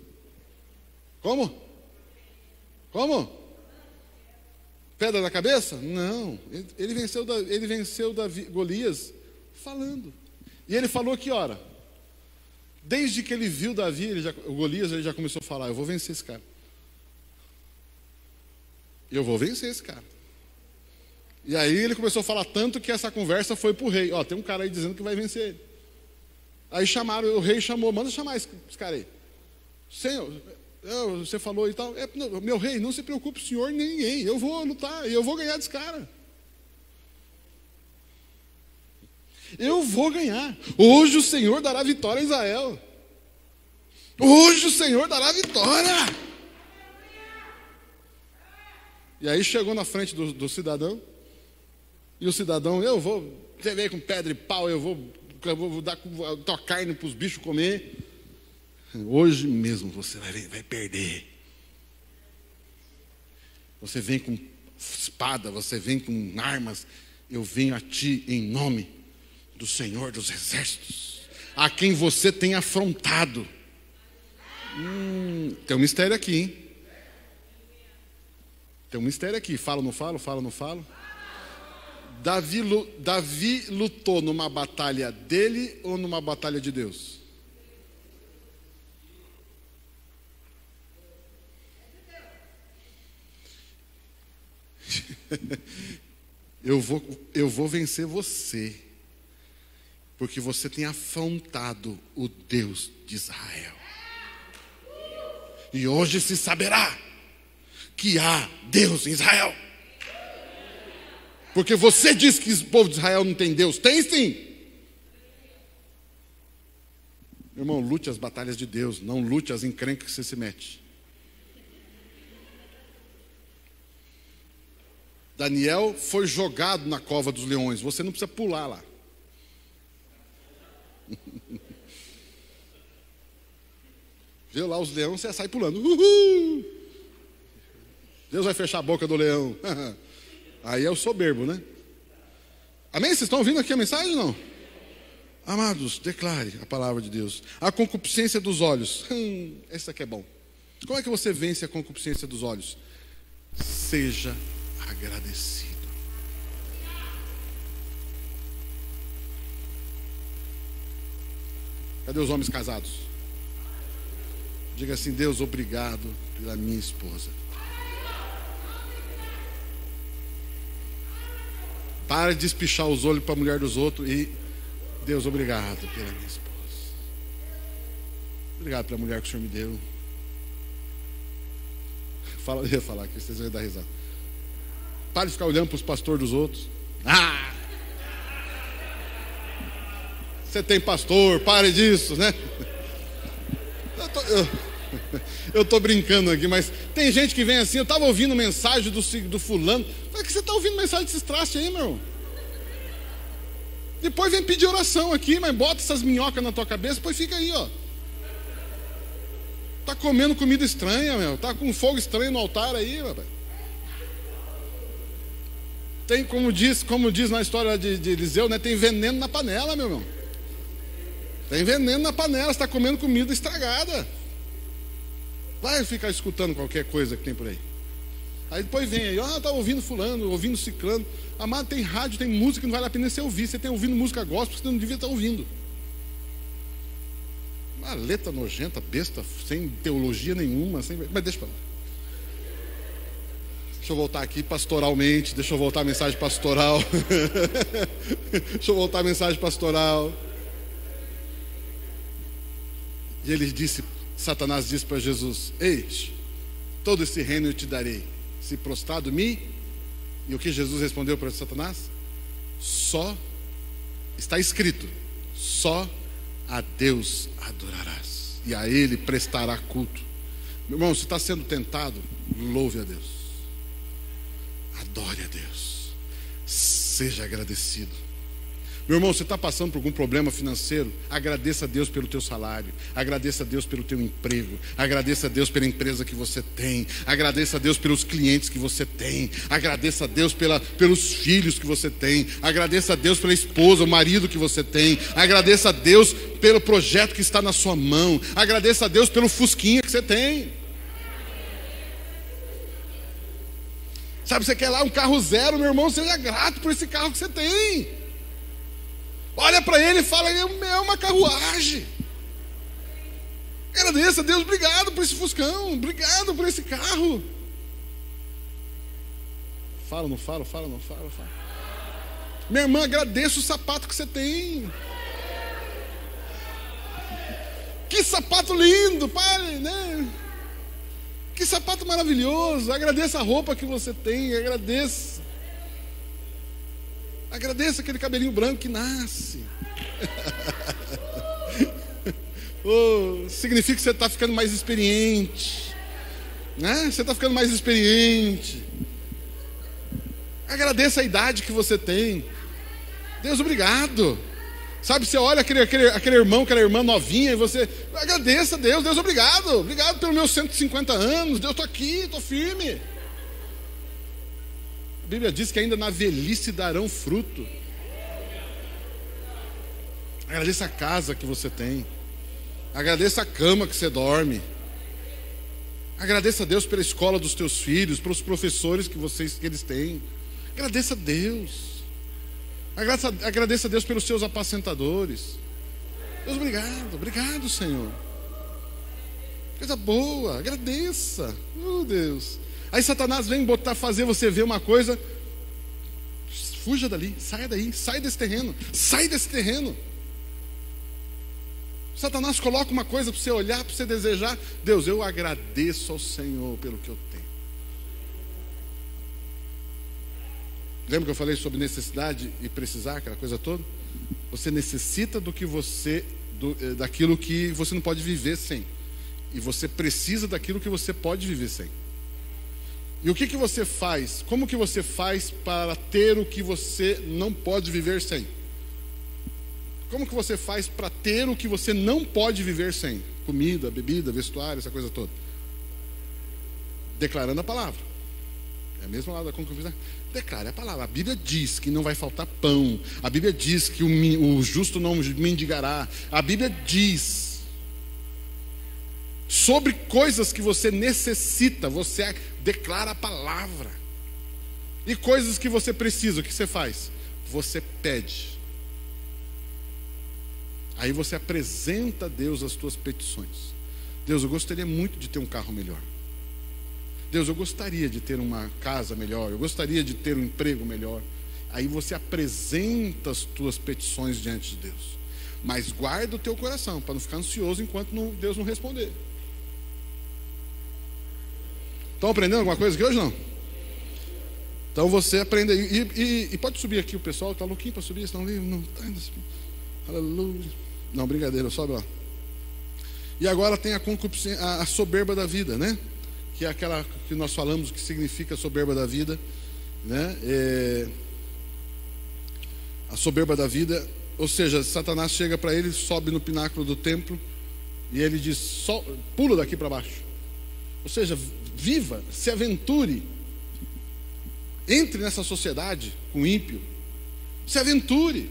Como? Pedra na cabeça? Não. Ele venceu Golias falando. E ele falou que hora? Desde que ele viu Davi, o Golias, ele já começou a falar: eu vou vencer esse cara. Eu vou vencer esse cara. E aí ele começou a falar tanto que essa conversa foi para o rei. Ó, tem um cara aí dizendo que vai vencer ele. Aí chamaram, o rei chamou: manda chamar esse cara aí. Senhor, você falou e tal. Não, meu rei, não se preocupe, o senhor nem ninguém. Eu vou lutar e eu vou ganhar desse cara. Eu vou ganhar. Hoje o Senhor dará vitória a Israel. Hoje o Senhor dará vitória. E aí chegou na frente do cidadão. E o cidadão, você veio com pedra e pau, eu vou dar tua carne para os bichos comer. Hoje mesmo você vai perder. Você vem com espada, você vem com armas. Eu venho a ti em nome do Senhor dos Exércitos, a quem você tem afrontado. Tem um mistério aqui, hein? Tem um mistério aqui. Falo, não falo, falo, não falo. Davi lutou numa batalha dele ou numa batalha de Deus? Eu vou vencer você, porque você tem afrontado o Deus de Israel. E hoje se saberá que há Deus em Israel. Porque você diz que o povo de Israel não tem Deus. Tem sim. Meu irmão, lute as batalhas de Deus, não lute as encrencas que você se mete. Daniel foi jogado na cova dos leões. Você não precisa pular lá. Viu lá os leões, você sai pulando. Uhul! Deus vai fechar a boca do leão. Aí é o soberbo, né? Amém? Vocês estão ouvindo aqui a mensagem ou não? Amados, declare a palavra de Deus. A concupiscência dos olhos. Esse aqui é bom. Como é que você vence a concupiscência dos olhos? Seja agradecido. Cadê os homens casados? Diga assim: Deus, obrigado pela minha esposa. Para de espichar os olhos para a mulher dos outros e Deus, obrigado pela minha esposa. Obrigado pela mulher que o Senhor me deu. Eu ia falar aqui, vocês vão dar risada. Para de ficar olhando para os pastores dos outros. Você tem pastor, pare disso, né? Eu estou brincando aqui, mas tem gente que vem assim. Eu estava ouvindo mensagem do fulano. Falei, que você está ouvindo mensagem desses trastes aí, meu? Depois vem pedir oração aqui, mas bota essas minhocas na tua cabeça, depois fica aí, ó. Tá comendo comida estranha, meu. Tá com fogo estranho no altar aí, rapaz. Tem, como diz na história de Eliseu, né? Tem veneno na panela, meu irmão. Tem veneno na panela, você está comendo comida estragada. Vai ficar escutando qualquer coisa que tem por aí. Aí depois vem aí, tá ouvindo fulano, ouvindo ciclano. Amado, tem rádio, tem música que não vale a pena você ouvir. Você tem ouvindo música gospel, você não devia estar ouvindo. Uma letra nojenta, besta, sem teologia nenhuma, mas deixa pra lá. Deixa eu voltar aqui pastoralmente, deixa eu voltar a mensagem pastoral. Deixa eu voltar a mensagem pastoral. E ele disse, Satanás disse para Jesus: eis, todo esse reino eu te darei, se prostrado me. E o que Jesus respondeu para Satanás? Só, está escrito, só a Deus adorarás, e a Ele prestará culto. Meu irmão, se está sendo tentado, louve a Deus, adore a Deus, seja agradecido. Meu irmão, você está passando por algum problema financeiro? Agradeça a Deus pelo teu salário. Agradeça a Deus pelo teu emprego. Agradeça a Deus pela empresa que você tem. Agradeça a Deus pelos clientes que você tem. Agradeça a Deus pelos filhos que você tem. Agradeça a Deus pela esposa, o marido que você tem. Agradeça a Deus pelo projeto que está na sua mão. Agradeça a Deus pelo fusquinha que você tem. Sabe, você quer lá um carro zero, meu irmão? Seja grato por esse carro que você tem. Olha para ele e fala: é uma carruagem. Agradeça a Deus, obrigado por esse fuscão, obrigado por esse carro. Fala, não fala, fala, não fala, fala. Minha irmã, agradeça o sapato que você tem. Que sapato lindo, pare, né? Que sapato maravilhoso. Agradeça a roupa que você tem, agradeça. Agradeça aquele cabelinho branco que nasce. significa que você está ficando mais experiente, né? Você está ficando mais experiente. Agradeça a idade que você tem. Deus, obrigado. Sabe, você olha aquele irmão, aquela irmã novinha, e você agradeça a Deus. Deus, obrigado. Obrigado pelos meus 150 anos. Deus, estou aqui, estou firme. A Bíblia diz que ainda na velhice darão fruto. Agradeça a casa que você tem. Agradeça a cama que você dorme. Agradeça a Deus pela escola dos teus filhos, pelos professores que eles têm. Agradeça a Deus. Agradeça a Deus pelos seus apacentadores. Deus, obrigado. Obrigado, Senhor. Coisa boa. Agradeça. Oh, Deus. Aí Satanás vem fazer você ver uma coisa. Fuja dali. Saia daí. Sai desse terreno. Sai desse terreno. Satanás coloca uma coisa para você olhar, para você desejar. Deus, eu agradeço ao Senhor pelo que eu tenho. Lembra que eu falei sobre necessidade e precisar, aquela coisa toda? Você necessita daquilo que você não pode viver sem. E você precisa daquilo que você pode viver sem. E o que você faz? Como que você faz para ter o que você não pode viver sem? Como que você faz para ter o que você não pode viver sem? Comida, bebida, vestuário, essa coisa toda. Declarando a palavra. É a mesma lá da conclusão. Declare a palavra. A Bíblia diz que não vai faltar pão. A Bíblia diz que o justo não mendigará. A Bíblia diz sobre coisas que você necessita. Você declara a palavra. E coisas que você precisa, o que você faz? Você pede. Aí você apresenta a Deus as suas petições. Deus, eu gostaria muito de ter um carro melhor. Deus, eu gostaria de ter uma casa melhor. Eu gostaria de ter um emprego melhor. Aí você apresenta as tuas petições diante de Deus. Mas guarda o teu coração, para não ficar ansioso enquanto Deus não responder. Estão aprendendo alguma coisa aqui hoje, não? Então você aprende. E pode subir aqui o pessoal, está louquinho para subir, senão não está indo. Aleluia. Não, brincadeira, sobe lá. E agora tem a soberba da vida, né? Que é aquela que nós falamos que significa a soberba da vida, né? A soberba da vida, ou seja, Satanás chega para ele, sobe no pináculo do templo e ele diz: pula daqui para baixo. Ou seja, viva, se aventure, entre nessa sociedade com o ímpio, se aventure,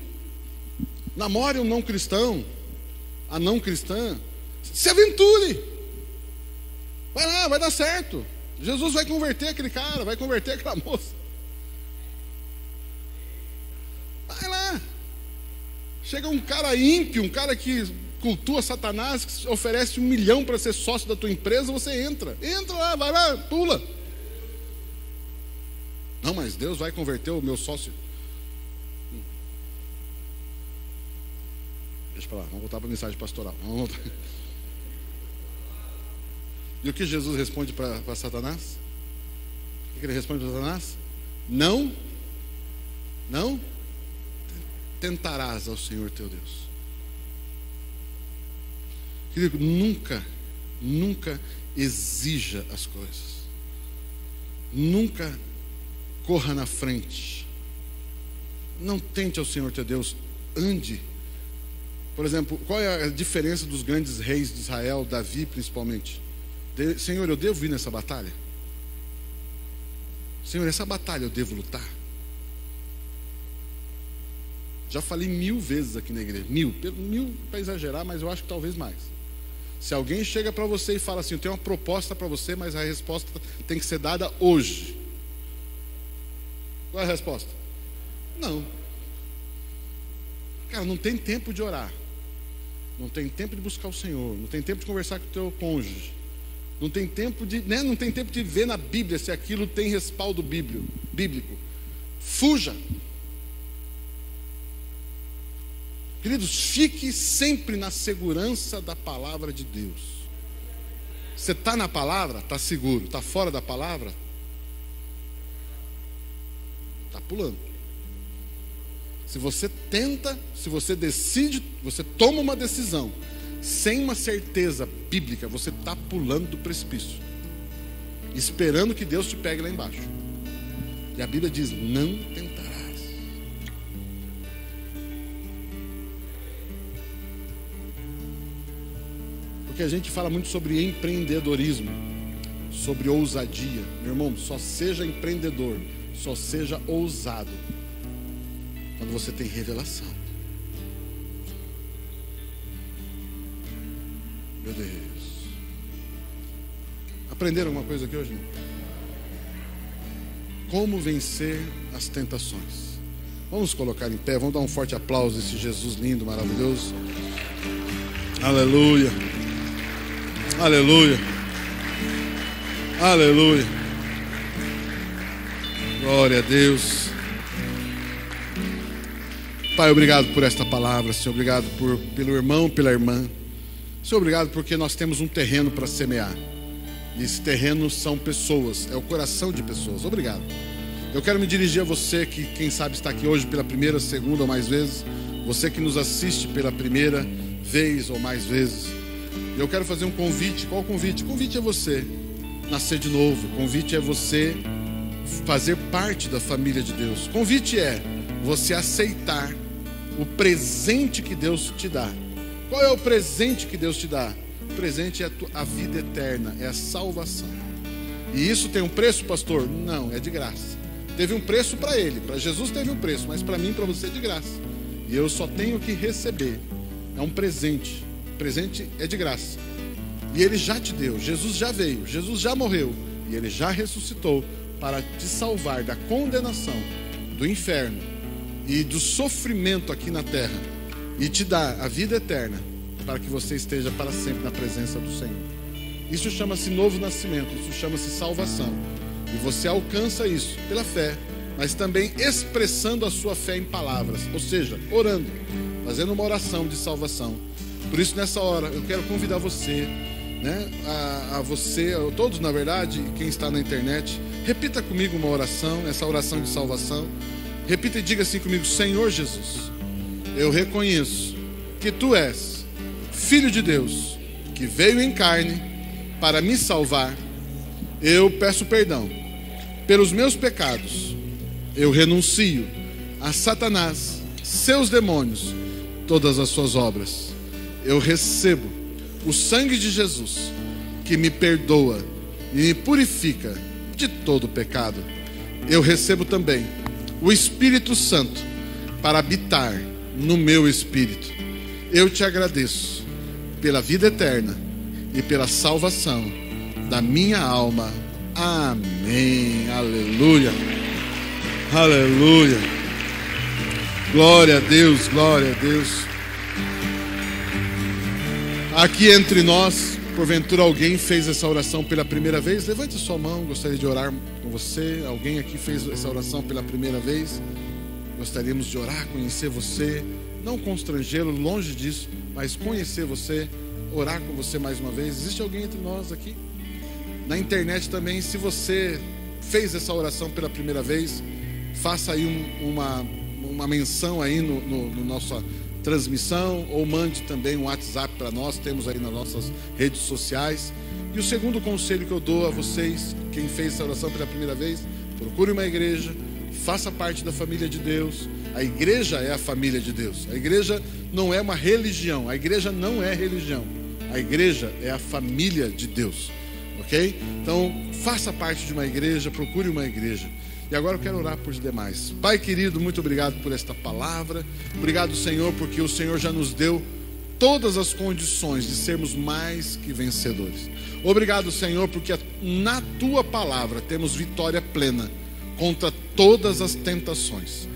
namore um não cristão, a não cristã, se aventure. Vai lá, vai dar certo. Jesus vai converter aquele cara, vai converter aquela moça. Vai lá. Chega um cara ímpio, um cara que cultua Satanás, que oferece 1 milhão para ser sócio da tua empresa, você entra. Entra lá, vai lá, pula. Não, mas Deus vai converter o meu sócio. Deixa pra lá, vamos voltar para a mensagem pastoral. Vamos voltar. E o que Jesus responde para Satanás? O que ele responde para Satanás? Não tentarás ao Senhor teu Deus. Querido, nunca exija as coisas. Nunca corra na frente. Não tente ao Senhor teu Deus. Ande. Por exemplo, qual é a diferença dos grandes reis de Israel, Davi principalmente? Senhor, eu devo ir nessa batalha? Senhor, essa batalha eu devo lutar? Já falei 1000 vezes aqui na igreja. 1000 para exagerar, mas eu acho que talvez mais. Se alguém chega para você e fala assim: eu tenho uma proposta para você, mas a resposta tem que ser dada hoje. Qual é a resposta? Não. Cara, não tem tempo de orar. Não tem tempo de buscar o Senhor. Não tem tempo de conversar com o teu cônjuge. Não tem tempo de ver na Bíblia se aquilo tem respaldo bíblico. Fuja. Queridos, fique sempre na segurança da palavra de Deus. Você está na palavra, está seguro. Está fora da palavra, está pulando. Se você tenta, se você decide, você toma uma decisão sem uma certeza bíblica, você está pulando do precipício, esperando que Deus te pegue lá embaixo. E a Bíblia diz: não tentarás. Porque a gente fala muito sobre empreendedorismo, sobre ousadia. Meu irmão, só seja empreendedor, só seja ousado quando você tem revelação. Meu Deus. Aprenderam alguma coisa aqui hoje? Como vencer as tentações. Vamos colocar em pé, vamos dar um forte aplauso a esse Jesus lindo, maravilhoso. Aleluia. Aleluia. Aleluia. Glória a Deus. Pai, obrigado por esta palavra, Senhor. Obrigado pelo irmão, pela irmã. Senhor, obrigado porque nós temos um terreno para semear. E esse terreno são pessoas, é o coração de pessoas. Obrigado. Eu quero me dirigir a você que, quem sabe, está aqui hoje pela primeira, segunda ou mais vezes. Você que nos assiste pela primeira vez ou mais vezes. Eu quero fazer um convite. Qual o convite? O convite é você nascer de novo. O convite é você fazer parte da família de Deus. O convite é você aceitar o presente que Deus te dá. Qual é o presente que Deus te dá? O presente é a vida eterna, é a salvação. E isso tem um preço, pastor? Não, é de graça. Teve um preço para ele, para Jesus teve um preço, mas para mim e para você é de graça. E eu só tenho que receber. É um presente. O presente é de graça. E ele já te deu. Jesus já veio, Jesus já morreu e ele já ressuscitou para te salvar da condenação, do inferno e do sofrimento aqui na terra, e te dar a vida eterna para que você esteja para sempre na presença do Senhor. Isso chama-se novo nascimento, isso chama-se salvação. E você alcança isso pela fé, mas também expressando a sua fé em palavras, ou seja, orando, fazendo uma oração de salvação. Por isso, nessa hora, eu quero convidar você, né, a você, a todos na verdade, quem está na internet, repita comigo uma oração, essa oração de salvação. Repita e diga assim comigo: Senhor Jesus, eu reconheço que Tu és Filho de Deus, que veio em carne para me salvar. Eu peço perdão pelos meus pecados. Eu renuncio a Satanás, seus demônios, todas as suas obras. Eu recebo o sangue de Jesus, que me perdoa e me purifica de todo pecado. Eu recebo também o Espírito Santo para habitar no meu espírito. Eu te agradeço pela vida eterna e pela salvação da minha alma. Amém. Aleluia. Aleluia. Glória a Deus, glória a Deus. Aqui entre nós, porventura alguém fez essa oração pela primeira vez? Levante sua mão, gostaria de orar com você. Alguém aqui fez essa oração pela primeira vez? Gostaríamos de orar, conhecer você, não constrangê-lo, longe disso, mas conhecer você, orar com você mais uma vez. Existe alguém entre nós aqui? Na internet também, se você fez essa oração pela primeira vez, faça aí uma menção aí no nossa transmissão, ou mande também um WhatsApp para nós, temos aí nas nossas redes sociais. E o segundo conselho que eu dou a vocês, quem fez essa oração pela primeira vez, procure uma igreja, faça parte da família de Deus. A igreja é a família de Deus. A igreja não é uma religião, a igreja não é religião, a igreja é a família de Deus, ok? Então, faça parte de uma igreja, procure uma igreja. E agora eu quero orar por os demais. Pai querido, muito obrigado por esta palavra. Obrigado, Senhor, porque o Senhor já nos deu todas as condições de sermos mais que vencedores. Obrigado, Senhor, porque na Tua palavra temos vitória plena contra todas as tentações.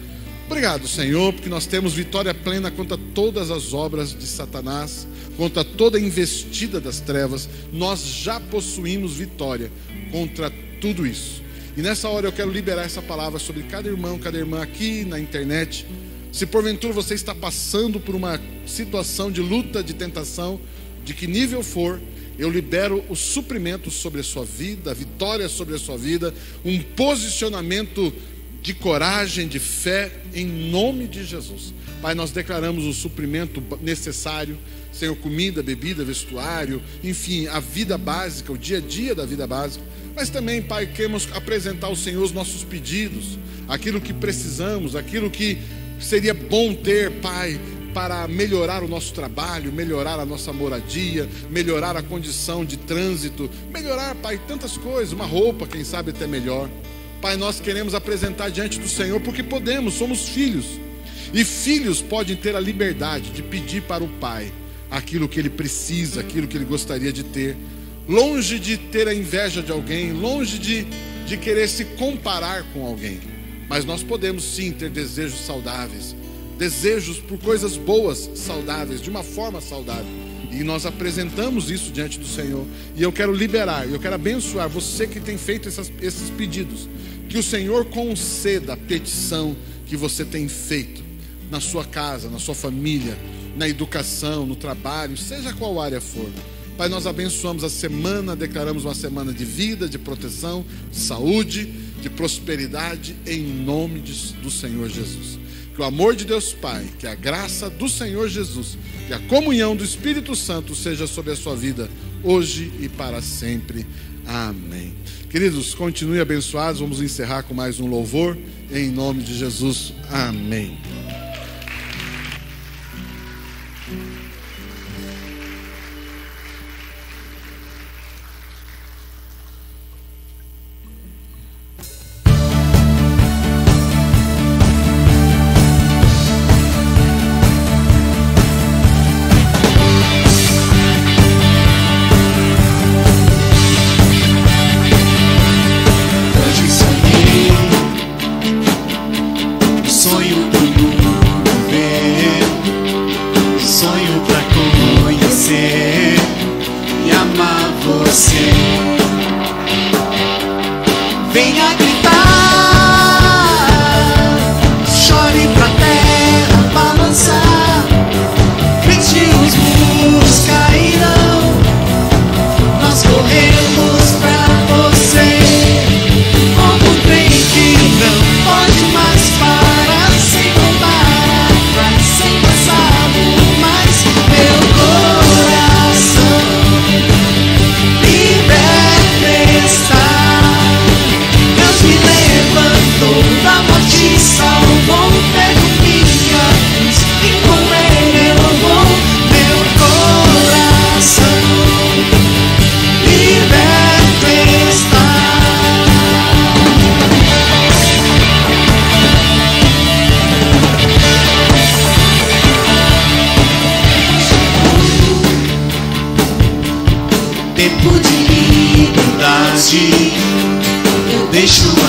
Obrigado, Senhor, porque nós temos vitória plena contra todas as obras de Satanás, contra toda a investida das trevas. Nós já possuímos vitória contra tudo isso. E nessa hora eu quero liberar essa palavra sobre cada irmão, cada irmã aqui na internet. Se porventura você está passando por uma situação de luta, de tentação, de que nível for, eu libero o suprimento sobre a sua vida, a vitória sobre a sua vida, um posicionamento de coragem, de fé, em nome de Jesus. Pai, nós declaramos o suprimento necessário, Senhor, comida, bebida, vestuário, enfim, a vida básica, o dia a dia da vida básica. Mas também, Pai, queremos apresentar ao Senhor os nossos pedidos, aquilo que precisamos, aquilo que seria bom ter, Pai, para melhorar o nosso trabalho, melhorar a nossa moradia, melhorar a condição de trânsito, melhorar, Pai, tantas coisas, uma roupa, quem sabe até melhor. Pai, nós queremos apresentar diante do Senhor porque podemos, somos filhos. E filhos podem ter a liberdade de pedir para o Pai aquilo que ele precisa, aquilo que ele gostaria de ter, longe de ter a inveja de alguém, longe de querer se comparar com alguém. Mas nós podemos sim ter desejos saudáveis, desejos por coisas boas, saudáveis, de uma forma saudável. E nós apresentamos isso diante do Senhor. E eu quero liberar, eu quero abençoar você que tem feito esses pedidos, que o Senhor conceda a petição que você tem feito na sua casa, na sua família, na educação, no trabalho, seja qual área for. Pai, nós abençoamos a semana, declaramos uma semana de vida, de proteção, de saúde, de prosperidade, em nome do Senhor Jesus. Que o amor de Deus Pai, que a graça do Senhor Jesus e a comunhão do Espírito Santo seja sobre a sua vida, hoje e para sempre. Amém. Queridos, continue abençoados. Vamos encerrar com mais um louvor, em nome de Jesus. Amém. Tempo de liberdade, eu deixo